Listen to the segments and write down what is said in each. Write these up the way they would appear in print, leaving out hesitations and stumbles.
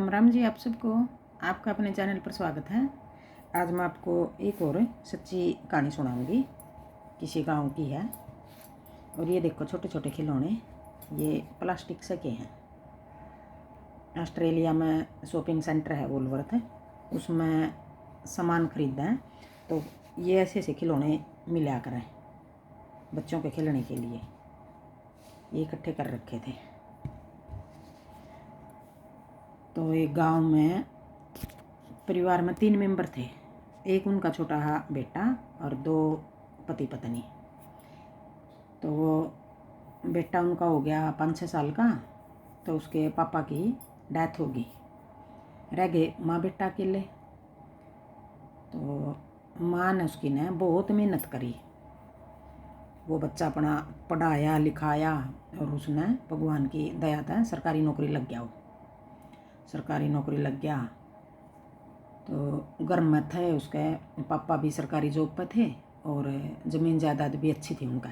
राम राम जी आप सबको। आपका अपने चैनल पर स्वागत है। आज मैं आपको एक और सच्ची कहानी सुनाऊंगी, किसी गांव की है। और ये देखो छोटे छोटे खिलौने, ये प्लास्टिक से के हैं। ऑस्ट्रेलिया में शॉपिंग सेंटर है वोलवर्थ, उसमें सामान खरीदा है तो ये ऐसे ऐसे खिलौने मिला कर हैं बच्चों के खेलने के लिए। ये इकट्ठे कर रखे थे। तो एक गांव में परिवार में 3 मेंबर थे। एक उनका छोटा बेटा और 2 पति पत्नी। तो वो बेटा उनका हो गया 5-6 साल का, तो उसके पापा की डेथ हो गई। रह गए माँ बेटा अकेले। तो माँ ने उसकी ने बहुत मेहनत करी, वो बच्चा अपना पढ़ाया लिखाया और उसने भगवान की दया था सरकारी नौकरी लग गया। वो सरकारी नौकरी लग गया तो घर में थे, उसके पापा भी सरकारी जॉब पर थे और ज़मीन जायदाद भी अच्छी थी उनका।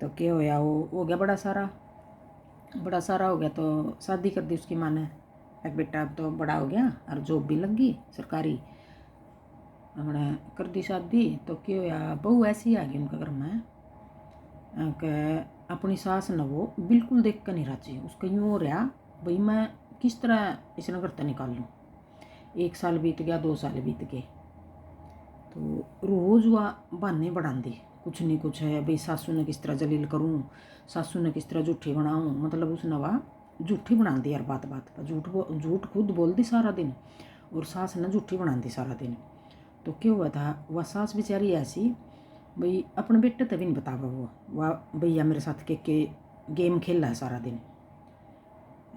तो क्या होया, वो हो गया बड़ा सारा हो गया। तो शादी कर दी उसकी माँ ने। एक बेटा अब तो बड़ा हो गया और जॉब भी लग गई सरकारी, हमने कर दी शादी। तो क्या होया, बहू ऐसी आ गई उनका घर में कि अपनी सास न वो बिल्कुल देख कर नहीं राजी। उसका यूँ हो रहा भाई मैं किस तरह इसने घर निकाल लूँ। 1 साल बीत गया, 2 साल बीत गए, तो रोज़ वह बहाने बढ़ाती कुछ नहीं कुछ है भाई। सासू ने किस तरह जलील करूँ, सासू ने किस तरह झूठी बनाऊँ, मतलब उसने वह झूठी बना दी यार। बात पर झूठ खुद बोल दी सारा दिन और सास ने झूठी बना दी सारा दिन। तो क्या हुआ था, वह सास बेचारी ऐसी भाई अपने बेटे तभी नहीं बतावा वो वह भैया मेरे साथ के गेम खेल रहा है सारा दिन।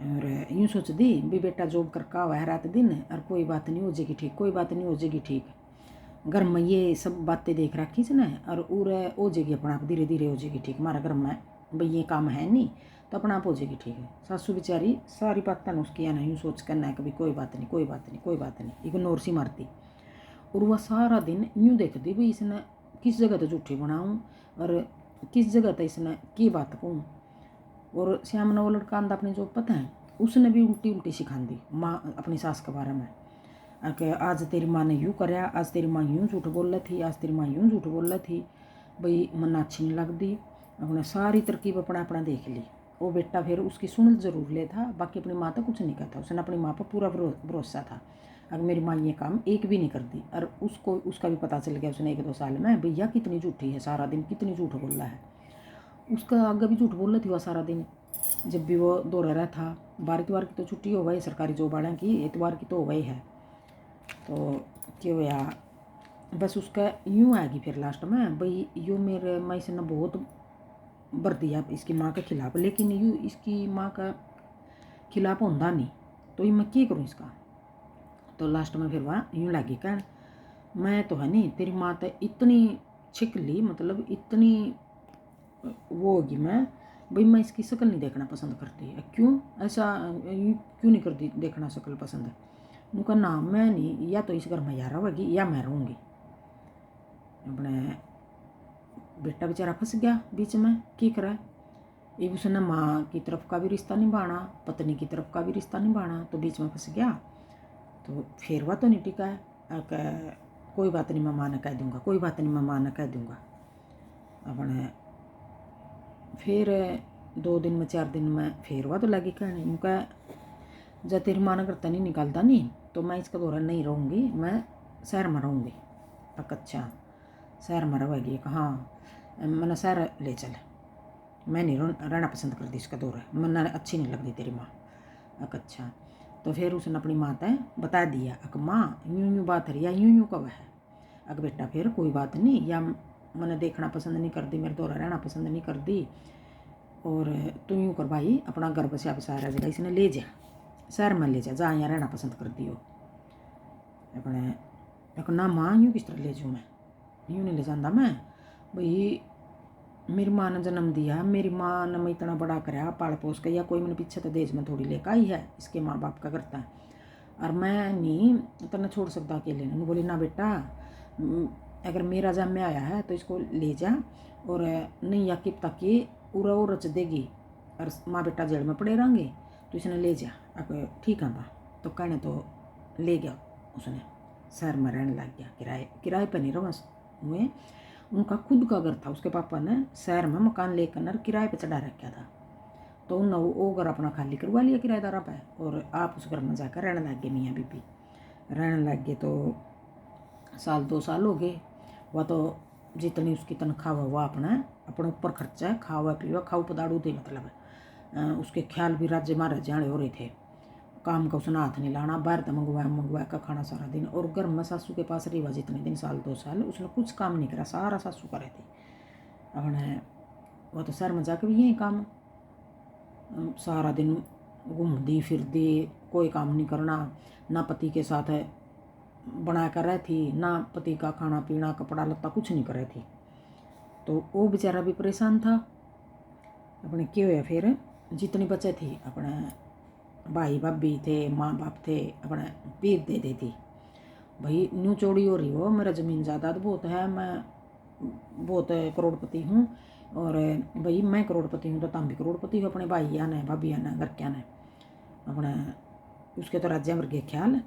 और यूँ सोच दी भी बेटा जॉब करके हुआ है रात दिन और कोई बात नहीं हो जाएगी ठीक, कोई बात नहीं हो जाएगी ठीक। घर में ये सब बातें देख रखी थी ना, और उरे हो जाएगी अपना आप, धीरे धीरे हो जाएगी ठीक। हमारा घर में भाई ये काम है नहीं तो अपना आप हो जाएगी ठीक है। सासू बेचारी सारी बातें उसकी है ना यूँ सोच करना है कभी कोई बात नहीं कोई बात नहीं कोई बात नहीं, इग्नोर सी मारती। और वह सारा दिन यूँ देखती भाई इसने किस जगह तो झूठी बनाऊँ और किस जगह तो इसने की बात कहूँ। और श्याम ने वो लड़का आंदा अपनी जो पता है, उसने भी उल्टी उल्टी सिखा दी माँ अपनी सास के बारे में कि आज तेरी माँ ने यूँ कराया, आज तेरी माँ यूँ झूठ बोल रही थी, आज तेरी माँ यूँ झूठ बोल रही थी भाई मन अच्छी नहीं लगती। अपने सारी तरकीब अपना अपना देख ली। वो बेटा फिर उसकी सुन जरूर ले था, बाकी अपनी माँ तो कुछ नहीं कहता। उसने अपनी माँ पर पूरा भरोसा था, अगर मेरी माँ ये काम एक भी नहीं करती। और उसको उसका भी पता चल गया उसने 1-2 साल में भैया कितनी झूठी है, सारा दिन कितनी झूठ बोल रहा है। उसका आगे भी झूठ बोल रही थी वह सारा दिन। जब भी वो दौड़ रहा था, बार इतवार की तो छुट्टी हो गई सरकारी जॉब वाले की, इतवार की तो हो गई है। तो क्या हुआ, बस उसका यूँ आएगी फिर लास्ट में भाई यूँ मेरे माँ इसने बहुत भर दिया इसकी माँ के खिलाफ, लेकिन यूँ इसकी माँ का खिलाफ होता नहीं तो ये मैं क्या करूँ इसका। तो लास्ट में फिर वह यूँ लगी कह मैं तो है नहीं, तेरी माँ तो इतनी छिकली, मतलब इतनी वो होगी मैं भाई मैं इसकी शक्ल नहीं देखना पसंद करती है। क्यों ऐसा क्यों नहीं करती देखना शक्ल पसंद है। उनका नाम मैं नहीं, या तो इस घर में यार रहेगी या मैं रहूँगी। अपने बेटा बेचारा फंस गया बीच में, क्या करा। एक उसने माँ की तरफ का भी रिश्ता निभाना, पत्नी की तरफ का भी रिश्ता निभाना, तो बीच में फंस गया। तो फिर वह तो नहीं टिका है, कोई बात नहीं मैं माँ ने कह दूँगा, कोई बात नहीं मैं माँ ने कह दूँगा। अपने फिर 2 दिन में 4 दिन में फिर वह तो लगी कहने उनका जब तेरी माँ करता नहीं निकालता नहीं तो मैं इसका दौरा नहीं रहूँगी, मैं शहर में रहूँगी। अच्छा शहर में रहेगी, हाँ मैंने शहर ले चल, मैं नहीं रहना पसंद करती इसका दौरा, मैंने अच्छी नहीं लगती तेरी माँ। अच्छा तो फिर उसने अपनी माँ तय बता दिया अक माँ यूँ यूँ बात है या यूँ यूँ कब है। अगर बेटा फिर कोई बात नहीं, या मैंने देखना पसंद नहीं करती, मेरे दौरा रहना पसंद नहीं करती, और तू यूँ कर भाई अपना घर बसा बसाया जगह इसने ले जा, शहर में ले जा, जहाँ यहाँ रहना पसंद करती हो। अपने एक ना माँ यूँ किस तरह ले जाऊँ मैं, यूँ नहीं ले जाता मैं भाई। मेरी माँ ने जन्म दिया, मेरी माँ ने मैं इतना बड़ा कराया पाल पोस के, या कोई मैंने पीछे तो देश में थोड़ी लेकर आई है, इसके माँ बाप का करता है। और मैं नहीं इतना छोड़ सकता अकेले ने। बोली ना बेटा अगर मेरा जब में आया है तो इसको ले जा, और नहीं या कि ताकि उरा वो रच देगी और माँ बेटा जेल में पड़े रहेंगे, तो इसने ले जा। अब ठीक है बा। तो कहने तो ले गया उसने, शहर में रहने लग गया। किराए पर नहीं रहा हुए, उनका खुद का घर था। उसके पापा ने शहर में मकान लेकर न किराए पे चढ़ा रखा था। तो उन वो घर अपना खाली करवा लिया किराएदारा पे, और आप उस घर में जाकर रहने लग गए। मियाँ बीबी रहने लग गए। तो साल 2 साल हो गए। वह तो जितनी उसकी तनख्वाह हुआ वह अपने ऊपर खर्चा है, खावा पीवा खाऊ पदाड़ू थे। मतलब उसके ख्याल भी राज्य महाराज हो रहे थे। काम का उसने हाथ नहीं लाना, बाहर तो मंगवा का खाना सारा दिन। और घर में सासू के पास रही जितने दिन, साल 2 साल, उसने कुछ काम नहीं करा, सारा सासू करे थी अपने। वह तो शहर में जाकर भी यही काम, सारा दिन घूमती फिरती, कोई काम नहीं करना। ना पति के साथ बना कर रही थी, ना पति का खाना पीना कपड़ा लत्ता कुछ नहीं कर रही थी। तो वो बेचारा भी परेशान था। अपने क्या हुआ फिर, जितनी बचे थी अपने भाई भाभी थे, माँ बाप थे, अपने पीर दे दी थी। भाई न्यू चौड़ी हो रही हो, मेरा ज़मीन जायदाद बहुत है, मैं बहुत करोड़पति हूँ, और भाई मैं करोड़पति हूँ तो तुम भी करोड़पति हो। अपने भाई आने भाभी आने घर के आने अपने उसके तो राज्य वर्गे ख्याल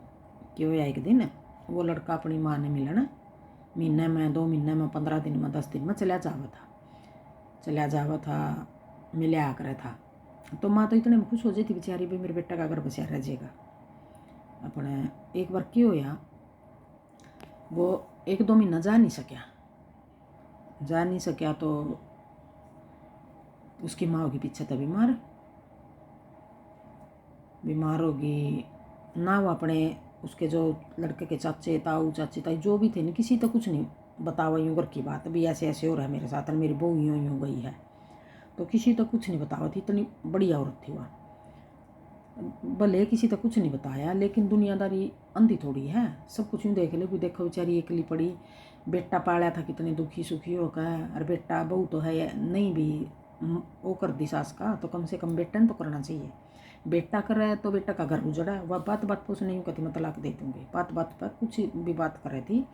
कि हो। एक दिन वो लड़का अपनी माँ ने मिलन महीने में 2 महीने में 15 दिन में 10 दिन में चला जावा था मिला कर था। तो माँ तो इतने में खुश हो जाती बेचारी, भी मेरे बेटा का घर बचा रह जाएगा। अपने एक बार क्यों होया, वो 1-2 महीना जा नहीं सकिया। तो उसकी माँ होगी पीछे तो बीमार होगी ना। वो अपने उसके जो लड़के के चाचे ताऊ चाची ताई जो भी थे ना, किसी तो कुछ नहीं बतावा यूँ घर की बात, भी ऐसे ऐसे हो रहा है मेरे साथ, मेरी बहू यूँ गई है। तो किसी तो कुछ नहीं बतावा थी, इतनी बढ़िया औरत थी वह। भले किसी तो कुछ नहीं बताया, लेकिन दुनियादारी अंधी थोड़ी है, सब कुछ यूँ देख ले। कोई देखो बेचारी अकेली पड़ी, बेटा पाला था कितनी दुखी सुखी होकर, और बेटा बहू तो है नहीं भी वो कर दी सास का, तो कम से कम बेटा ने तो करना चाहिए। बेटा कर रहा है तो बेटा का घर उजड़ा। वह बात पर उसने यूँ कहती मैं तलाक दे दूँगी, बात पर कुछ भी बात कर रही थी।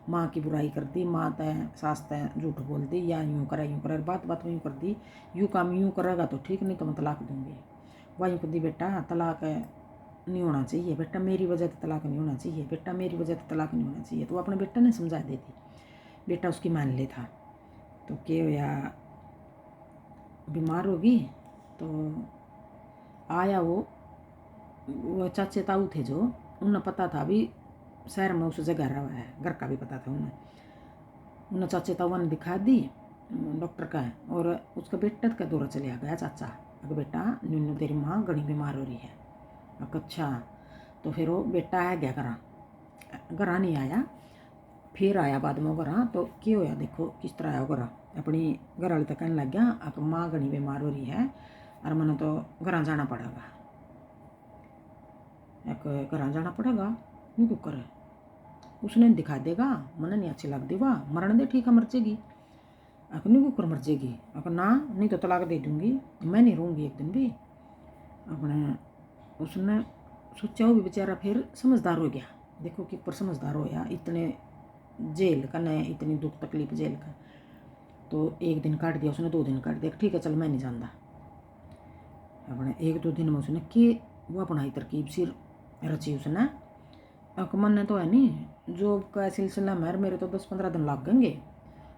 माँ की बुराई कर दी, माँ तय सास तय झूठ बोल दी, या यूँ करे बात में यूँ कर दी, यूँ काम यूँ करेगा तो ठीक, नहीं तो मैं तलाक दूँगी। वह यूँ कर दी, बेटा तलाक नहीं होना चाहिए, बेटा मेरी वजह से तलाक नहीं होना चाहिए, बेटा मेरी वजह से तलाक नहीं होना चाहिए। तो वो अपने बेटा ने समझा देती, बेटा उसकी मान ले था। तो क्या होया, बीमार होगी तो आया वो चाचे ताऊ थे जो, उन्हें पता था भी शहर में उस जगह रहा है, घर का भी पता था उन्हें चाचे ताऊ ने दिखा दी डॉक्टर का, और उसका बेटा का दौरा चलिया गया। चाचा अगर बेटा न्यू तेरी माँ घनी बीमार हो रही है। अच्छा, तो फिर वो बेटा आ गया घरा नहीं आया, फिर आया बाद में घरा। तो क्या होया देखो किस तरह आया घरा। अपनी घर वाली तो कहने लग गया आप माँ घनी बीमार हो रही है और मैंने तो घर जाना पड़ेगा, एक घर जाना पड़ेगा, नहीं क्यों करे, उसने दिखा देगा, मैंने नहीं अच्छी लग दी, वाह मरण दे, ठीक है मर जाएगी। अगर नहीं कुकर मर जाएगी, अगर ना नहीं तो तलाक दे दूँगी, मैं नहीं रहूँगी एक दिन भी। अपने उसने सोचा वो भी बेचारा फिर समझदार हो गया। देखो कि पर समझदार हो गया, इतने जेल का न इतनी दुख तकलीफ जेल का। तो 1 दिन काट दिया उसने, 2 दिन काट दिया, ठीक है चल मैं नहीं जानता। अपने 1-2 दिन में उसने कि वो अपना ही तरकीब सिर रची उसने। मन ने तो है नहीं जॉब का सिलसिला में, मेरे तो 10-15 दिन लग गएंगे,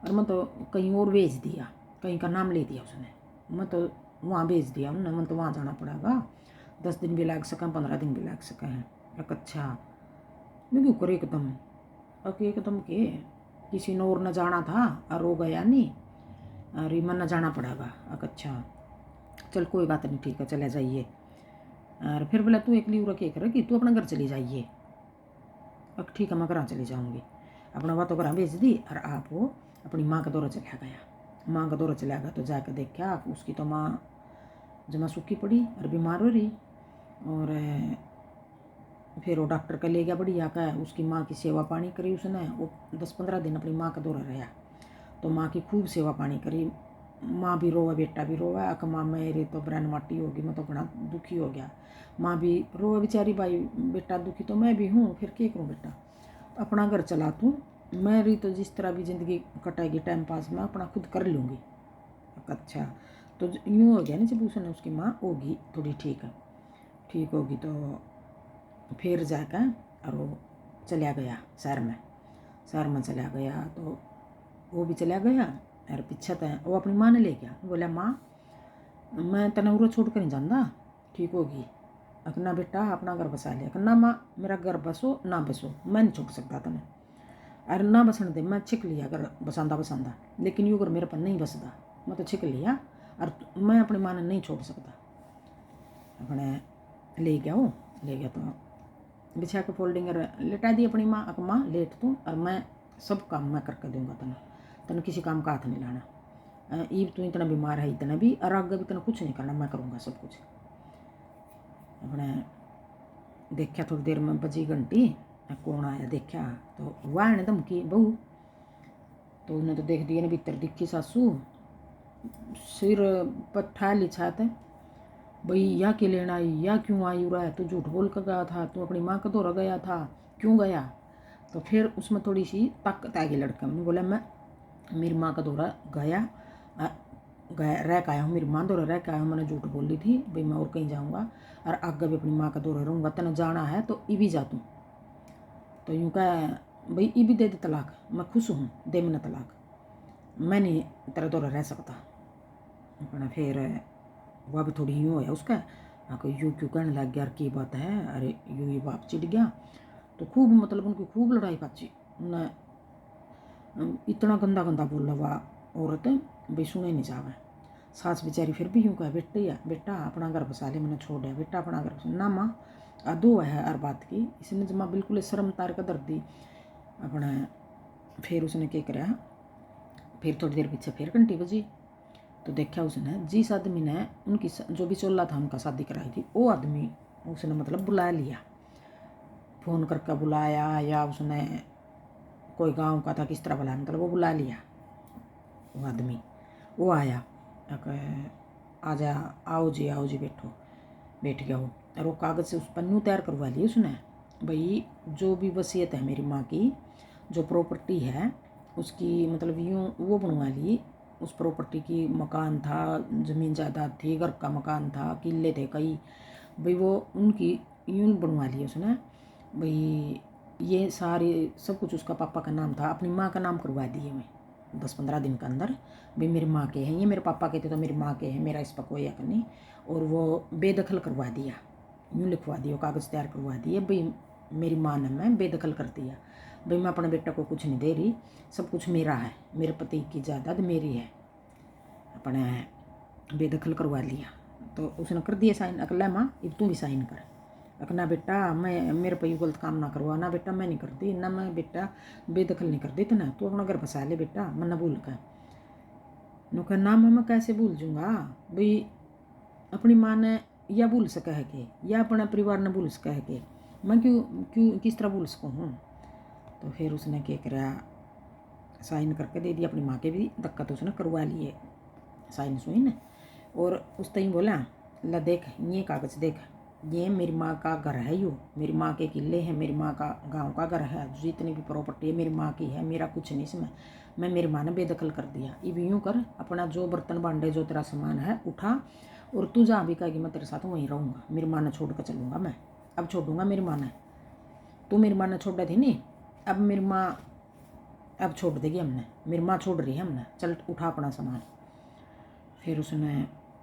और मैं तो कहीं और भेज दिया, कहीं का नाम ले दिया उसने, मैं तो वहाँ भेज दिया उन्होंने, मैं तो वहाँ जाना पड़ेगा, 10 दिन भी लग सकें 15 दिन भी लग सकें हैं। अच्छा मैं क्यों करे एकदम, एकदम के किसी ने और न जाना था और रो गया नहीं, अरे मन न जाना पड़ेगा। अच्छा चल कोई बात नहीं, ठीक है चले जाइए। और फिर बोला तू एकली रखे कर कि तू अपना घर चली जाइए। अब ठीक है मैं घर चली जाऊँगी। अपना बातों घर भेज दी, और आप वो अपनी माँ का दौरा चला गया। माँ का दौरा चला गया तो जाकर देखा आप उसकी तो माँ जमा सूखी पड़ी और बीमार हो रही। और फिर वो डॉक्टर का ले गया बढ़िया का, उसकी माँ की सेवा पानी करी उसने। वो 10-15 दिन अपनी माँ का दौरा रहा, तो माँ की खूब सेवा पानी करी। माँ भी रोवा बेटा भी रोवा, अक माँ मेरी तो ब्रैन माटी होगी, मैं तो बड़ा दुखी हो गया। माँ भी रोवा बेचारी, भाई बेटा दुखी तो मैं भी हूँ, फिर क्या करूँ बेटा, अपना घर चला तूँ, मेरी तो जिस तरह भी ज़िंदगी कटाएगी टाइम पास मैं अपना खुद कर लूँगी। अच्छा तो यूँ हो गया ना, जब उसने उसकी माँ होगी थोड़ी ठीक ठीक होगी। तो फिर जाकर और वो चला गया शहर में चला गया। तो वो भी चला गया और पीछे तो वो अपनी माँ ने ले गया। बोला माँ मैं तेना उरो छोड़ कर नहीं जाता, ठीक होगी। अपना बेटा अपना घर बसा लिया। ना माँ मेरा घर बसो ना बसो मैं नहीं छोड़ सकता तेने, अरे ना बसन दे, मैं छिक लिया घर बसांदा, लेकिन यूँ कर मेरे पर नहीं बसदा, मैं तो छिक लिया और मैं अपनी माँ ने नहीं छोड़ सकता। अपने ले गया तो बिछा के फोल्डिंग लेटा दी अपनी माँ। अक माँ लेट तू और मैं सब काम मैं करके दूंगा तेने किसी काम का हाथ नहीं लाना। ईब तू इतना बीमार है इतना भी, और आगे भी तेना कुछ नहीं करना, मैं करूँगा सब कुछ। अपने देखा थोड़ी देर में बजी घंटी, कौन आया देखा तो वह ने धमकी बहू। तो उन्हें तो देख दिया ने भीतर दिखी सासू, सिर पट्ठा ली छात है, भाई या के लेना आई, या क्यों आई रहा है, तू झूठ बोल कर गया था, तू अपनी माँ का दौरा गया था, क्यों गया। तो फिर उसमें थोड़ी सी ताकत आ गई लड़का में। बोला मैं मेरी माँ का दौरा गया रह के आया हूँ, मेरी माँ दौरा रह के आया हूँ, मैंने झूठ बोल ली थी भाई मैं और कहीं जाऊँगा और आगे भी अपनी माँ का दौरा रहूँगा, तेना जाना है तो ई भी जा तू। तो यूँ कह भाई ई भी दे दे तलाक, मैं खुश हूँ, दे मैंने तलाक, मैं नहीं तेरा दौरा रह सकता। अपना फिर वह भी थोड़ी यूँ होया उसका, यूँ क्यों कहने लग गया, की बात है, अरे यूँ ये बाप चिढ़ गया। तो खूब मतलब उनकी खूब लड़ाई पाची, उन्हें इतना गंदा बोल रहा वह औरत भाई सुने नहीं जावे। सास बेचारी फिर भी यूँ कहे बेटा अपना घर बसा ले, मैंने छोड़ दिया बेटा अपना घर बसा। ना माँ अदो है हर बात की, इसने जमा बिल्कुल शर्म तार का दर्द दी अपना। फिर उसने क्या कराया, फिर थोड़ी देर पीछे फिर घंटी बजी तो देखा उसने जिस आदमी ने उनकी जो भी चोला था उनका शादी कराई थी, वो आदमी उसने मतलब बुला लिया, फ़ोन करके बुलाया या उसने कोई गांव का था किस तरह बुलाया, मतलब वो बुला लिया। वो आदमी वो आया, आजा आओ जी बैठ गया वो। और वो कागज़ से उस पन्नू तैयार करवा लिए उसने, भाई जो भी वसीयत है मेरी माँ की, जो प्रॉपर्टी है उसकी मतलब यूँ वो बनवा ली। उस प्रॉपर्टी की मकान था, ज़मीन जायदाद थी, घर का मकान था, किले थे कई, भाई वो उनकी यूँ बनवा ली उसने। भाई ये सारी सब कुछ उसका पापा का नाम था, अपनी माँ का नाम करवा दिए मैं 10-15 दिन के अंदर। भाई मेरी माँ के हैं, ये मेरे पापा के थे तो मेरी माँ के हैं, मेरा इस पर कोई हक नहीं। और वो बेदखल करवा दिया, यूँ लिखवा दिया, कागज़ तैयार करवा दिए, भाई मेरी माँ ने मैं बेदखल कर दिया, भाई मैं अपने बेटा को कुछ नहीं दे रही, सब कुछ मेरा है, मेरे पति की जायदाद मेरी है। अपने बेदखल करवा लिया। तो उसने कर दिया साइन, अकला माँ अब तू भी साइन कर। ना बेटा मैं मेरे पे गलत काम ना करवा, ना बेटा मैं नहीं करती, ना मैं बेटा बेदखल नहीं कर दी तना, तू अपना घर बसा ले बेटा, मैं ना भूल कर। कहा ना मैं कैसे भूल जाऊँगा, भाई अपनी माँ ने या भूल सका है कि या अपना परिवार ने भूल सका है कि मैं क्यों क्यों किस तरह भूल सकूँ हूँ। तो फिर उसने क्या करा, साइन करके दे दिया अपनी माँ के भी, धक्का तो उसने करवा लिए साइन सुइन। और उस टाइम बोला ला देख ये कागज़ देख, ये मेरी माँ का घर है, यू मेरी माँ के किले हैं, मेरी माँ का गांव का घर है, जितनी भी प्रॉपर्टी है मेरी माँ की है, मेरा कुछ नहीं इसमें, मैं मेरी माँ ने बेदखल कर दिया। अब यूँ कर अपना जो बर्तन भांडे जो तेरा सामान है उठा और तू जहाँ भी कहेगी मैं तेरे साथ वहीं रहूँगा, मेरी माँ ने छोड़ कर चलूँगा, मैं अब छोड़ूंगा मेरी माँ ने, तू मेरी माँ ने छोड़ा थी नहीं, अब मेरी माँ अब छोड़ देगी हमने, मेरी माँ छोड़ रही है हमने, चल उठा अपना सामान। फिर उसने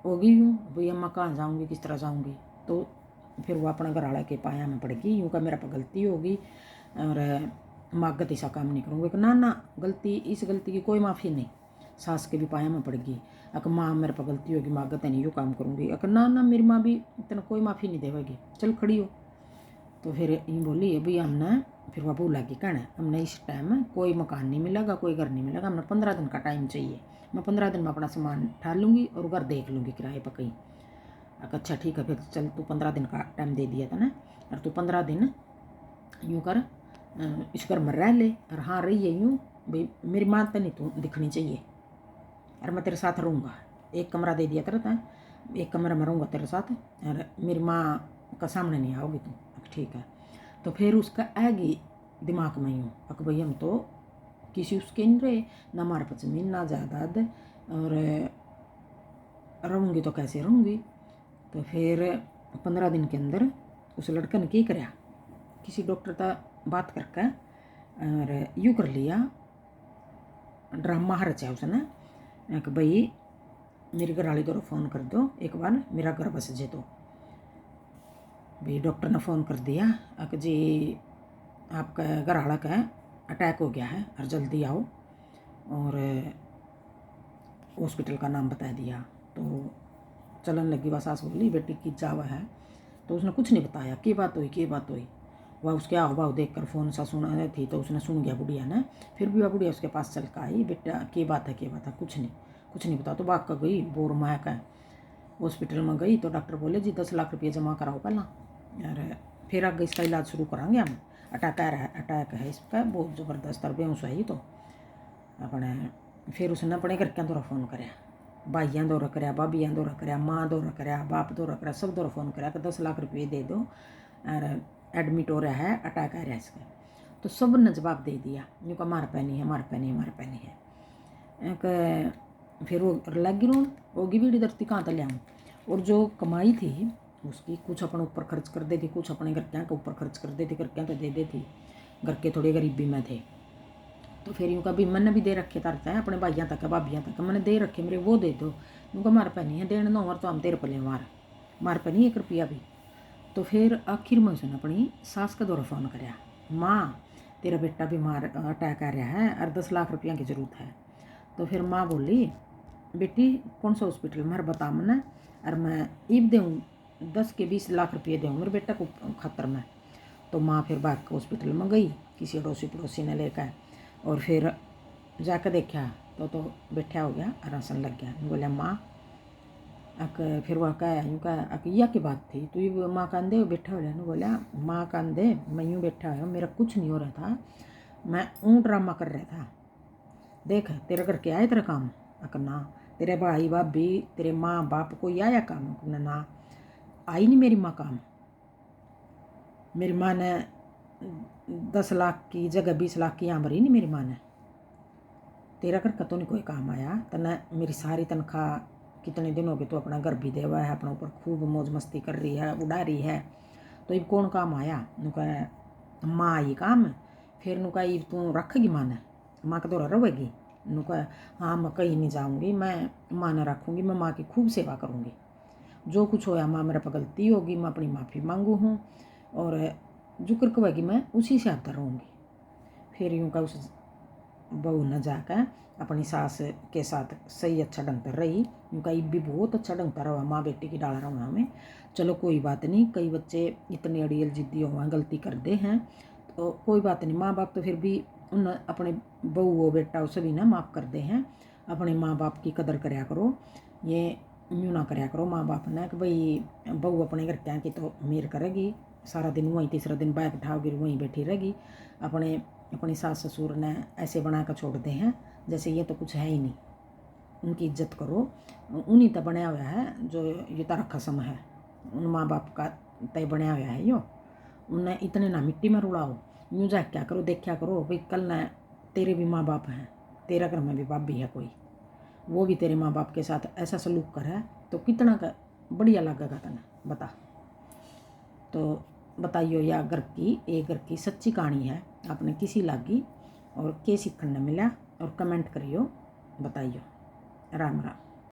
होगी यूँ भैया मैं कहाँ जाऊँगी किस तरह जाऊँगी। तो फिर वो अपना घर वाला के पाया में पड़ेगी, यूँ का मेरा पर गलती होगी और मागत ऐसा काम नहीं करूँगी। ना गलती, इस गलती की कोई माफ़ी नहीं, सास के भी पाया में पड़ेगी। अगर माँ मेरे पर गलती होगी मागत है नहीं यूँ काम करूँगी, अगर ना मेरी माँ भी इतना कोई माफ़ी नहीं देवेगी, चल खड़ी हो। तो फिर यूँ बोली भाई हमने, फिर वह बोला कि कहना हमने इस टाइम कोई मकान नहीं मिलेगा, कोई घर नहीं मिलेगा, हमने 15 दिन का टाइम चाहिए, मैं 15 दिन में अपना सामान ठाल लूँगी और घर देख लूँगी किराए पर कहीं। अच्छा ठीक है, फिर चल तू 15 दिन का टाइम दे दिया था ना, और तू 15 दिन यूँ कर इस घर में रह ले, और हाँ रही है यूँ भाई मेरी माँ तो नहीं तू दिखनी चाहिए, और मैं तेरे साथ रहूँगा, एक कमरा दे दिया तेरा था, एक कमरा में रहूँगा तेरे साथ, और मेरी माँ का सामने नहीं आओगी तू, ठीक है। तो फिर उसका आएगी दिमाग में यूँ अक भाई हम तो किसी उसके नहीं रहे, ना हमारे पास ज़मीन ना जायदाद, और रहूँगी तो कैसे रहूँगी। तो फिर 15 दिन के अंदर उस लड़के ने क्या कराया, किसी डॉक्टर का बात करके और यूँ कर लिया, ड्रामा रचा उसने कि भाई मेरी घरवाली को फ़ोन कर दो, एक बार मेरा घर बस जे। तो भाई डॉक्टर ने फ़ोन कर दिया कि जी आपका घरवाला का अटैक हो गया है और जल्दी आओ, और हॉस्पिटल का नाम बता दिया। तो चलन लगी, वह सास बोली बेटी की जावा है। तो उसने कुछ नहीं बताया, की बात हुई। वह उसके आओ भाव देख कर फ़ोन सा सुना रही थी, तो उसने सुन गया बुढ़िया ने। फिर भी वह बुढ़िया उसके पास चल कर आई, बेटा की बात है, कुछ नहीं बता। तो भाग कर गई बोर माया का हॉस्पिटल में गई। तो डॉक्टर बोले जी 10 लाख रुपये जमा कराओ पहला, और फिर आगे इसका इलाज शुरू कराएंगे हम। अटैक है इसका बहुत ज़बरदस्त, और बेहोश है ही। तो अपने फिर उसने अपने घर के दौरा फ़ोन कराया, भाइयां दौरा कराया, भाभियां दौरा कराया, माँ दौरा कराया, बाप दौरा कराया, सब दौरा फ़ोन कराया कि 10 लाख रुपये दे दो और एडमिट हो रहा है, अटैक आ रहा है इसका। तो सब ने जवाब दे दिया, यूँ का मार पैनी है। फिर वो लगी रो होगी भी धरती कहाँ तक लियाऊँ। और जो कमाई थी उसकी कुछ अपने ऊपर खर्च कर देती, कुछ अपने घर के ऊपर खर्च कर देती, घर के दे देती, घर के थोड़ी गरीबी में थे। तो फिर यूँ का भी मैंने भी दे रखे तरता है अपने भाइयों तक, भाभियाँ तक मैंने दे रखे, मेरे वो दे दो। यूँ का मार पैनी है, देने दो तो हम तेरे पले मार पैनी 1 रुपया भी। तो फिर आखिर में उसने अपनी सास का दौरा फ़ोन कराया, माँ तेरा बेटा बीमार, अटैक आ रहा है और 10 लाख रुपया की ज़रूरत है। तो फिर माँ बोली बेटी कौन सा हॉस्पिटल में बता मैंने, और मैं ईब दूँ 10 के 20 लाख रुपये दूँ मेरे बेटा को खातर में। तो माँ फिर बाग हॉस्पिटल में गई किसी अड़ोसी पड़ोसी ने लेकर, और फिर जाकर देखा तो बैठा हो गया, राशन लग गया। बोला माँ फिर वह कहा यूँ कहा यह की बात थी, तो ये माँ कांदे बैठा हो रहा। बोला माँ कांदे मैं यूँ बैठा हुआ, मेरा कुछ नहीं हो रहा था, मैं ड्रामा कर रहा था, देख तेरे घर के आए तेरा काम। ना तेरे भाई भाभी तेरे माँ बाप कोई आया काम, ना आई नहीं मेरी माँ काम। मेरी माँ ने 10 लाख की जगह 20 लाख की यहाँ भरी नहीं मेरी माँ ने। तेरा घर का तो नहीं कोई काम आया, तना मेरी सारी तनख्वाह कितने दिन हो गए तो अपना घर भी देवा है, अपने ऊपर खूब मौज मस्ती कर रही है, उड़ा रही है, तो अब कौन काम आया। नुका माँ आई काम। फिर नुका अब तू रखेगी माँ ने, माँ का दौरा रहेगी। नुका हाँ मैं कहीं नहीं जाऊँगी, मैं माँ ने रखूँगी, मैं माँ की खूब सेवा करूँगी, जो कुछ होया माँ मेरे पर गलती होगी मैं अपनी माफ़ी मांगू हूँ, और जुक्र कहेगी मैं उसी से आता रहूँगी। फिर यूँ का उस बहू न जाकर अपनी सास के साथ सही अच्छा ढंग पर रही। उनका भी बहुत अच्छा ढंग पर रहा, माँ बेटी की डाल रहा हूँ हमें। चलो कोई बात नहीं, कई बच्चे इतने अड़ियल जिद्दी हो गलती करते हैं, तो कोई बात नहीं, माँ बाप तो फिर भी उन अपने बहू हो बेटा सभी ना माफ़ करते हैं। अपने माँ बाप की कदर कराया करो, ये यूँ ना कराया करो माँ बाप ने कि भाई बहू अपने घर क्या की तो मेर करेगी, सारा दिन वहीं, तीसरा दिन बैग उठाओगी वहीं बैठी रहेगी। अपनी सास ससुर ने ऐसे बना कर छोड़ते हैं जैसे ये तो कुछ है ही नहीं। उनकी इज्जत करो, उन्हीं तय बनाया हुआ है जो ये तारा खसम है, उन माँ बाप का तय बनाया हुआ है यो। उन्हें इतने ना मिट्टी में रुड़ाओ, यूँ जा क्या करो, देखा करो भाई कल न तेरे भी माँ बाप हैं, तेरा घर में भी बाप भी है कोई, वो भी तेरे माँ बाप के साथ ऐसा सलूक कर है तो कितना का बढ़िया लगेगा तने बता। तो बताइयो या घर की एक घर की सच्ची कहानी है, आपने किसी लागी और के सीखने मिला, और कमेंट करियो बताइयो। राम राम।